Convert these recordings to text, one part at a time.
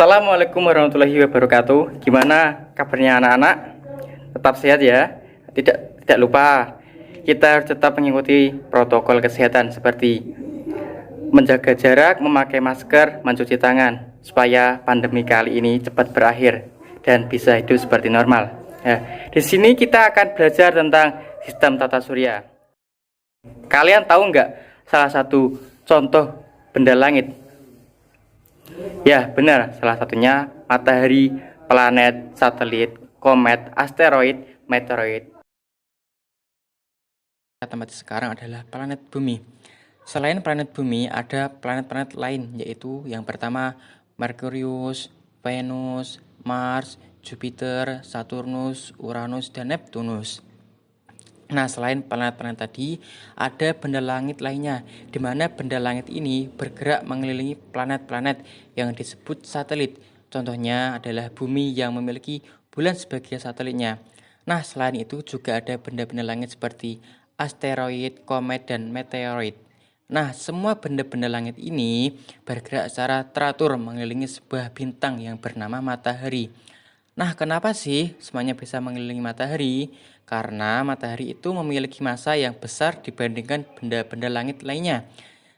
Assalamualaikum warahmatullahi wabarakatuh. Gimana kabarnya anak-anak? Tetap sehat ya. Tidak lupa kita harus tetap mengikuti protokol kesehatan seperti menjaga jarak, memakai masker, mencuci tangan supaya pandemi kali ini cepat berakhir dan bisa hidup seperti normal. Nah, di sini kita akan belajar tentang sistem tata surya. Kalian tahu nggak salah satu contoh benda langit? Ya, benar. Salah satunya matahari, planet, satelit, komet, asteroid, meteoroid. Tempat sekarang adalah planet bumi. Selain planet bumi, ada planet-planet lain, yaitu yang pertama Merkurius, Venus, Mars, Jupiter, Saturnus, Uranus, dan Neptunus. Nah, selain planet-planet tadi, ada benda langit lainnya, di mana benda langit ini bergerak mengelilingi planet-planet yang disebut satelit. Contohnya adalah bumi yang memiliki bulan sebagai satelitnya. Nah, selain itu juga ada benda-benda langit seperti asteroid, komet, dan meteoroid. Nah, semua benda-benda langit ini bergerak secara teratur mengelilingi sebuah bintang yang bernama matahari. Nah, kenapa sih semuanya bisa mengelilingi matahari? Karena matahari itu memiliki massa yang besar dibandingkan benda-benda langit lainnya.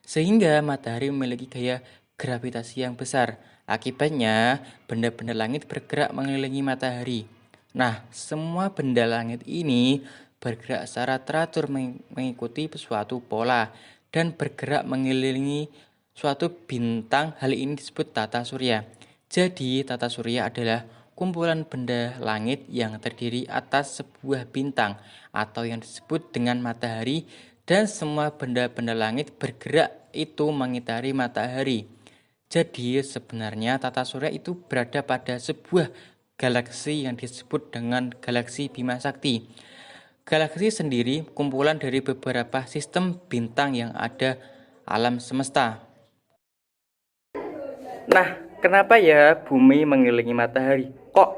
Sehingga matahari memiliki gaya gravitasi yang besar. Akibatnya, benda-benda langit bergerak mengelilingi matahari. Nah, semua benda langit ini bergerak secara teratur mengikuti suatu pola dan bergerak mengelilingi suatu bintang. Hal ini disebut tata surya. Jadi, tata surya adalah kumpulan benda langit yang terdiri atas sebuah bintang atau yang disebut dengan matahari, dan semua benda-benda langit bergerak itu mengitari matahari. Jadi sebenarnya tata surya itu berada pada sebuah galaksi yang disebut dengan galaksi Bima Sakti. Galaksi sendiri kumpulan dari beberapa sistem bintang yang ada alam semesta. Nah, kenapa ya bumi mengelilingi matahari? Kok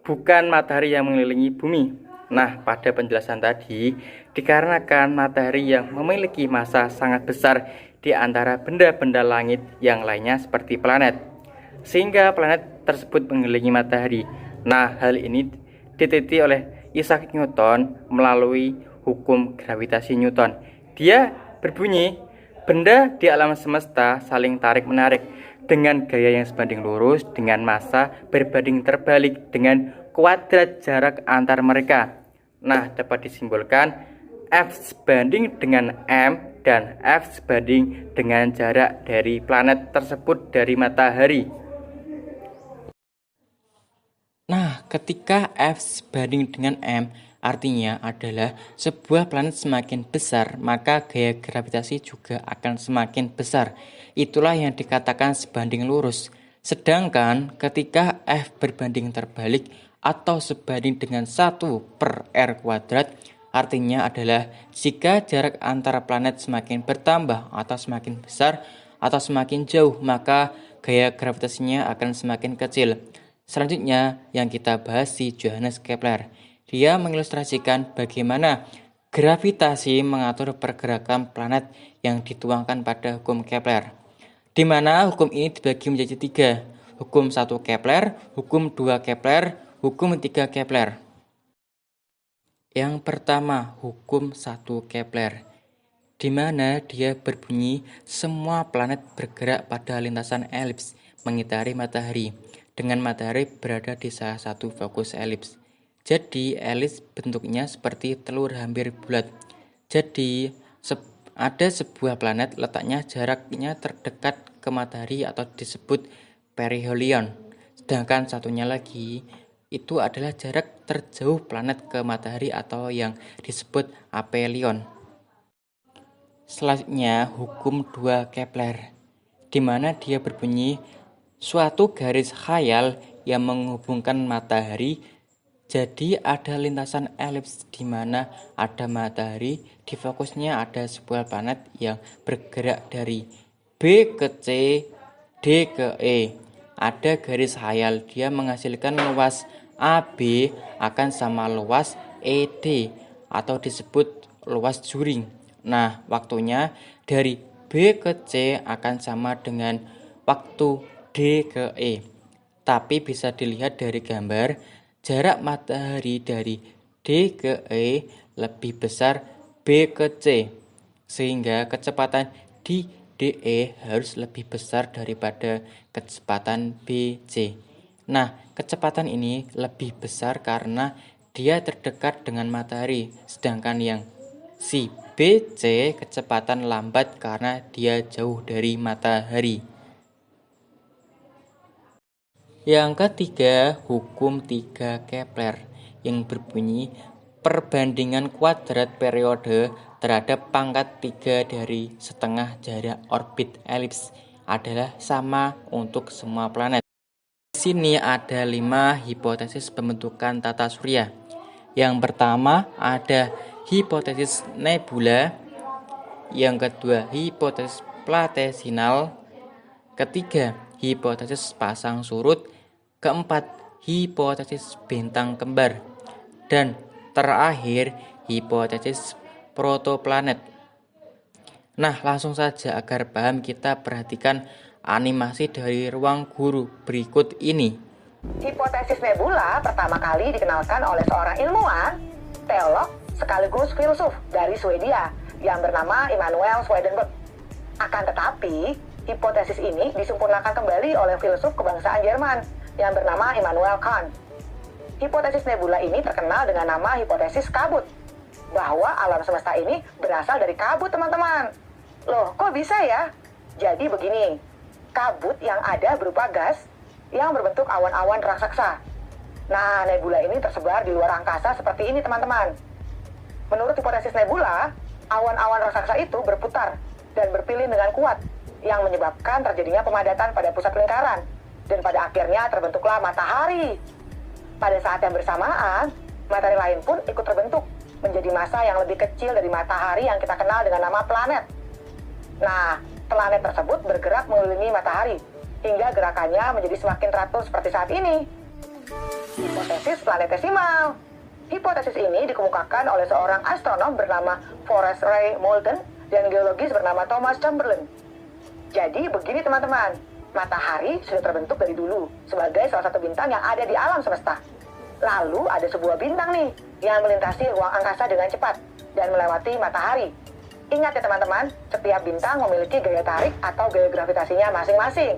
bukan matahari yang mengelilingi bumi? Nah, pada penjelasan tadi, dikarenakan matahari yang memiliki massa sangat besar di antara benda-benda langit yang lainnya seperti planet, sehingga planet tersebut mengelilingi matahari. Nah, hal ini diteliti oleh Isaac Newton melalui hukum gravitasi Newton. Dia berbunyi, benda di alam semesta saling tarik-menarik dengan gaya yang sebanding lurus dengan massa berbanding terbalik dengan kuadrat jarak antar mereka. Nah, dapat disimbolkan F sebanding dengan M dan F sebanding dengan jarak dari planet tersebut dari matahari. Nah, ketika F sebanding dengan M, artinya adalah sebuah planet semakin besar, maka gaya gravitasi juga akan semakin besar. Itulah yang dikatakan sebanding lurus. Sedangkan ketika F berbanding terbalik atau sebanding dengan 1/r², artinya adalah jika jarak antara planet semakin bertambah atau semakin besar atau semakin jauh, maka gaya gravitasinya akan semakin kecil. Selanjutnya yang kita bahas si Johannes Kepler. Dia mengilustrasikan bagaimana gravitasi mengatur pergerakan planet yang dituangkan pada hukum Kepler. Di mana hukum ini dibagi menjadi 3. Hukum 1 Kepler, hukum 2 Kepler, hukum 3 Kepler. Yang pertama, hukum 1 Kepler, di mana dia berbunyi semua planet bergerak pada lintasan elips mengitari matahari, dengan matahari berada di salah satu fokus elips. Jadi elips bentuknya seperti telur hampir bulat. Jadi ada sebuah planet letaknya jaraknya terdekat ke matahari atau disebut perihelion. Sedangkan satunya lagi itu adalah jarak terjauh planet ke matahari atau yang disebut aphelion. Selanjutnya hukum 2 Kepler, di mana dia berbunyi suatu garis khayal yang menghubungkan matahari. Jadi ada lintasan elips di mana ada matahari, di fokusnya ada sebuah planet yang bergerak dari B ke C, D ke E. Ada garis khayal, dia menghasilkan luas AB akan sama luas ED atau disebut luas juring. Nah, waktunya dari B ke C akan sama dengan waktu D ke E. Tapi bisa dilihat dari gambar, jarak matahari dari D ke E lebih besar B ke C, sehingga kecepatan di DE harus lebih besar daripada kecepatan BC. Nah, kecepatan ini lebih besar karena dia terdekat dengan matahari, sedangkan yang si BC kecepatan lambat karena dia jauh dari matahari. Yang ketiga, hukum 3 Kepler yang berbunyi perbandingan kuadrat periode terhadap pangkat 3 dari setengah jarak orbit elips adalah sama untuk semua planet. Di sini ada 5 hipotesis pembentukan tata surya. Yang pertama ada hipotesis nebula, yang kedua hipotesis platesinal, ketiga hipotesis pasang surut, keempat hipotesis bintang kembar, dan terakhir hipotesis protoplanet. Nah, langsung saja agar paham kita perhatikan animasi dari ruang guru berikut ini. Hipotesis nebula pertama kali dikenalkan oleh seorang ilmuwan, teolog, sekaligus filsuf dari Swedia yang bernama Emanuel Swedenborg. Akan tetapi, hipotesis ini disempurnakan kembali oleh filsuf kebangsaan Jerman yang bernama Immanuel Kant. Hipotesis nebula ini terkenal dengan nama hipotesis kabut, bahwa alam semesta ini berasal dari kabut, teman-teman. Loh, kok bisa ya? Jadi begini, kabut yang ada berupa gas yang berbentuk awan-awan raksasa. Nah, nebula ini tersebar di luar angkasa seperti ini, teman-teman. Menurut hipotesis nebula, awan-awan raksasa itu berputar dan berpilih dengan kuat, yang menyebabkan terjadinya pemadatan pada pusat lingkaran, dan pada akhirnya terbentuklah matahari. Pada saat yang bersamaan, matahari lain pun ikut terbentuk, menjadi massa yang lebih kecil dari matahari yang kita kenal dengan nama planet. Nah, planet tersebut bergerak mengelilingi matahari, hingga gerakannya menjadi semakin teratur seperti saat ini. Hipotesis planetesimal. Hipotesis ini dikemukakan oleh seorang astronom bernama Forrest Ray Moulton dan geologis bernama Thomas Chamberlain. Jadi begini, teman-teman, matahari sudah terbentuk dari dulu sebagai salah satu bintang yang ada di alam semesta. Lalu ada sebuah bintang nih yang melintasi ruang angkasa dengan cepat dan melewati matahari. Ingat ya teman-teman, setiap bintang memiliki gaya tarik atau gaya gravitasinya masing-masing.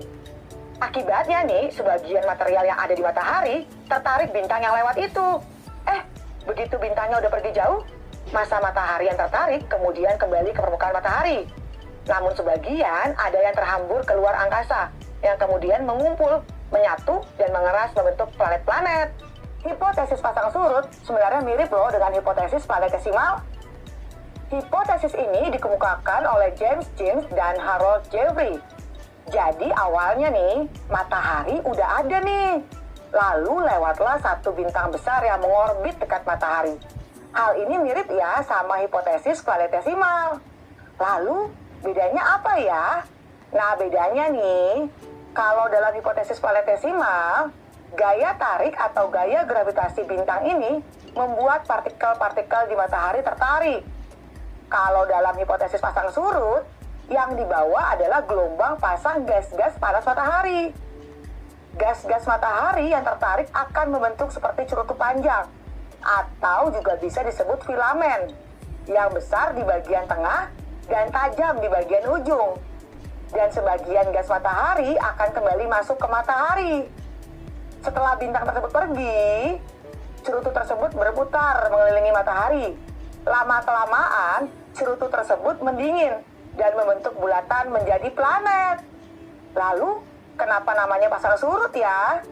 Akibatnya nih, sebagian material yang ada di matahari tertarik bintang yang lewat itu. Begitu bintangnya udah pergi jauh, massa matahari yang tertarik kemudian kembali ke permukaan matahari. Namun sebagian ada yang terhambur keluar angkasa, yang kemudian mengumpul, menyatu, dan mengeras membentuk planet-planet. Hipotesis pasang surut sebenarnya mirip loh dengan hipotesis planetesimal. Hipotesis ini dikemukakan oleh James Jeans dan Harold Jeffrey. Jadi awalnya nih, matahari udah ada nih. Lalu lewatlah satu bintang besar yang mengorbit dekat matahari. Hal ini mirip ya sama hipotesis planetesimal. Lalu bedanya apa ya? Nah, bedanya nih, kalau dalam hipotesis planetesimal, gaya tarik atau gaya gravitasi bintang ini membuat partikel-partikel di matahari tertarik. Kalau dalam hipotesis pasang surut, yang dibawa adalah gelombang pasang gas-gas panas matahari. Gas-gas matahari yang tertarik akan membentuk seperti cerutu panjang, atau juga bisa disebut filamen, yang besar di bagian tengah dan tajam di bagian ujung. Dan sebagian gas matahari akan kembali masuk ke matahari. Setelah bintang tersebut pergi, cerutu tersebut berputar mengelilingi matahari. Lama-kelamaan, cerutu tersebut mendingin dan membentuk bulatan menjadi planet. Lalu, kenapa namanya pasang surut ya?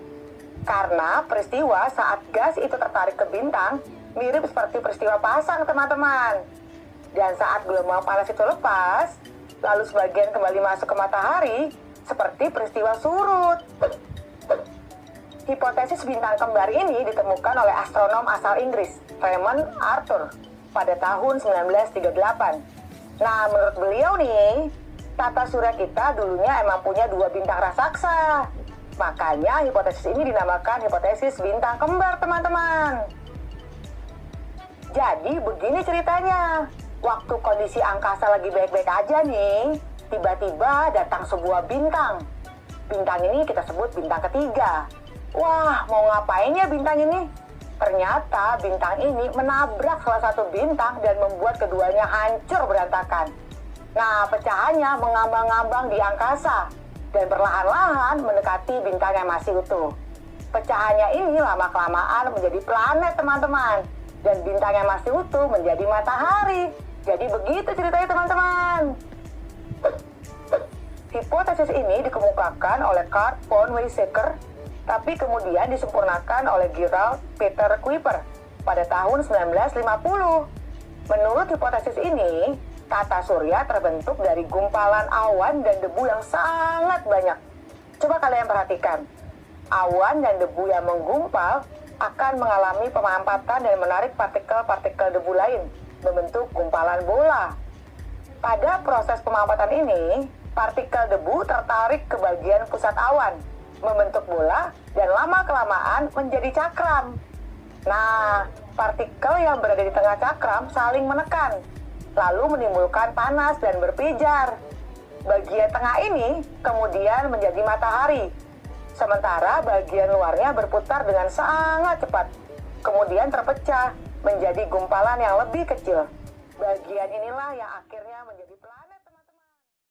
Karena peristiwa saat gas itu tertarik ke bintang mirip seperti peristiwa pasang, teman-teman. Dan saat gelombang panas itu lepas, lalu sebagian kembali masuk ke matahari, seperti peristiwa surut. Hipotesis bintang kembar ini ditemukan oleh astronom asal Inggris, Raymond Arthur, pada tahun 1938. Nah, menurut beliau nih, tata surya kita dulunya emang punya dua bintang raksasa. Makanya hipotesis ini dinamakan hipotesis bintang kembar, teman-teman. Jadi begini ceritanya. Waktu kondisi angkasa lagi baik-baik aja nih, tiba-tiba datang sebuah bintang. Bintang ini kita sebut bintang ketiga. Wah, mau ngapain ya bintang ini? Ternyata bintang ini menabrak salah satu bintang dan membuat keduanya hancur berantakan. Nah, pecahannya mengambang-ambang di angkasa dan perlahan-lahan mendekati bintang yang masih utuh. Pecahannya ini lama-kelamaan menjadi planet, teman-teman. Dan bintang yang masih utuh menjadi matahari. Jadi begitu ceritanya, teman-teman. Hipotesis ini dikemukakan oleh Carl von Weizsäcker, tapi kemudian disempurnakan oleh Gerald Peter Kuiper pada tahun 1950. Menurut hipotesis ini, tata surya terbentuk dari gumpalan awan dan debu yang sangat banyak. Coba kalian perhatikan, awan dan debu yang menggumpal akan mengalami pemampatan dan menarik partikel-partikel debu lain, membentuk gumpalan bola. Pada proses pemampatan ini, partikel debu tertarik ke bagian pusat awan, membentuk bola, dan lama-kelamaan menjadi cakram. Nah, partikel yang berada di tengah cakram saling menekan, lalu menimbulkan panas dan berpijar. Bagian tengah ini kemudian menjadi matahari, sementara bagian luarnya berputar dengan sangat cepat, kemudian terpecah menjadi gumpalan yang lebih kecil. Bagian inilah yang akhirnya menjadi